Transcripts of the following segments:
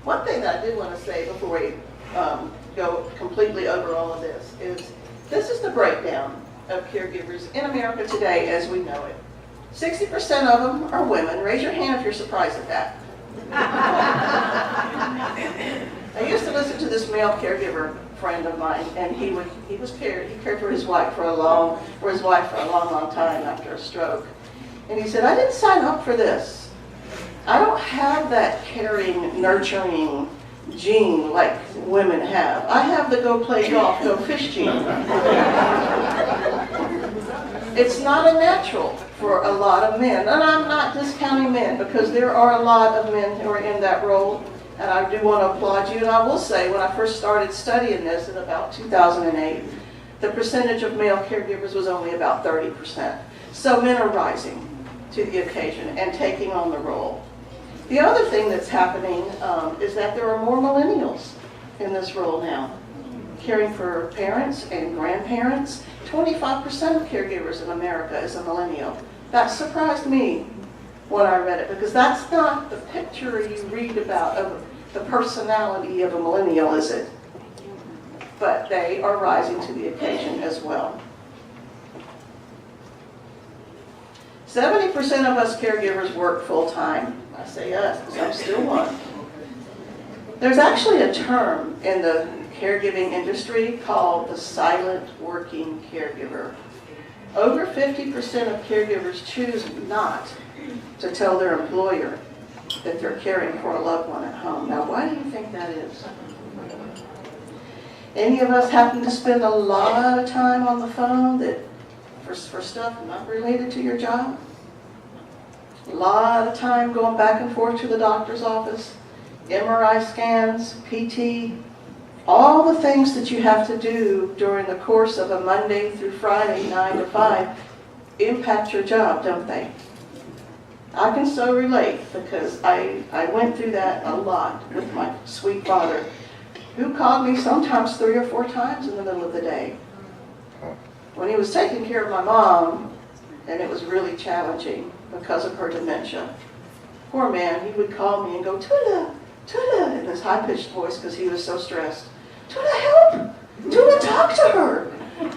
One thing that I did want to say before we go completely over all of this is the breakdown of caregivers in America today as we know it. 60% of them are women. Raise your hand if you're surprised at that. I used to listen to this male caregiver friend of mine, and he cared for his wife for a long time after a stroke. And he said, I didn't sign up for this. I don't have that caring, nurturing gene like women have. I have the go play golf, go fish gene. It's not a natural for a lot of men. And I'm not discounting men, because there are a lot of men who are in that role. And I do want to applaud you. And I will say, when I first started studying this in about 2008, the percentage of male caregivers was only about 30%. So men are rising to the occasion and taking on the role. The other thing that's happening is that there are more millennials in this role now, caring for parents and grandparents. 25% of caregivers in America is a millennial. That surprised me when I read it, because that's not the picture you read about of the personality of a millennial, is it? But they are rising to the occasion as well. 70% of us caregivers work full-time. I say us, because I'm still one. There's actually a term in the caregiving industry called the silent working caregiver. Over 50% of caregivers choose not to tell their employer that they're caring for a loved one at home. Now, why do you think that is? Any of us happen to spend a lot of time on the phone for stuff not related to your job? A lot of time going back and forth to the doctor's office, MRI scans, PT, all the things that you have to do during the course of a Monday through Friday, 9 to 5, impact your job, don't they? I can so relate, because I went through that a lot with my sweet father, who called me sometimes 3 or 4 times in the middle of the day. When he was taking care of my mom, and it was really challenging because of her dementia. Poor man, he would call me and go, Toula, Toula, in his high-pitched voice because he was so stressed. Toula, help! Toula, talk to her!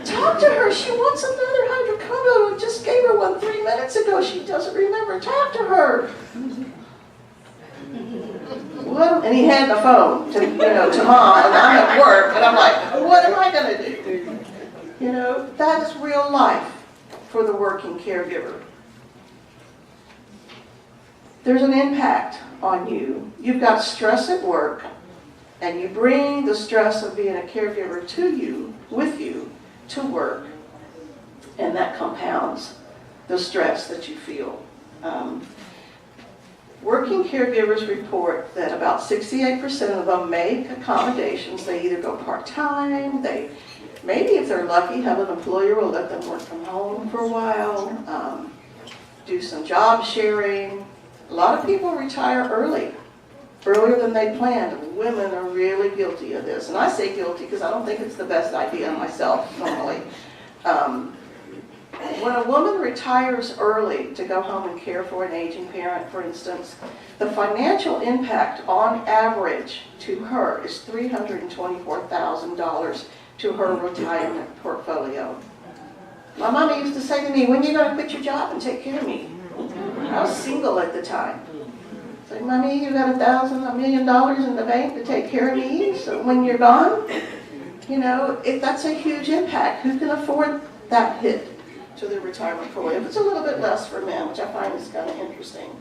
Talk to her! She wants another hydrocodone. We just gave her one 3 minutes ago. She doesn't remember. Talk to her! Well, and he had the phone to mom, and I'm at work, and I'm like, what am I going to do? You know, that is real life for the working caregiver. There's an impact on you. You've got stress at work, and you bring the stress of being a caregiver with you, to work, and that compounds the stress that you feel. Working caregivers report that about 68% of them make accommodations. They either go part-time, maybe if they're lucky, have an employer will let them work from home for a while, do some job sharing. A lot of people retire earlier than they planned. Women are really guilty of this. And I say guilty because I don't think it's the best idea myself, normally. When a woman retires early to go home and care for an aging parent, for instance, the financial impact on average to her is $324,000 to her retirement portfolio. My mommy used to say to me, when are you going to quit your job and take care of me? I was single at the time. Say, Mommy, you got $1 million in the bank to take care of me, so when you're gone, that's a huge impact. Who can afford that hit to their retirement portfolio? It's a little bit less for men, which I find is kind of interesting.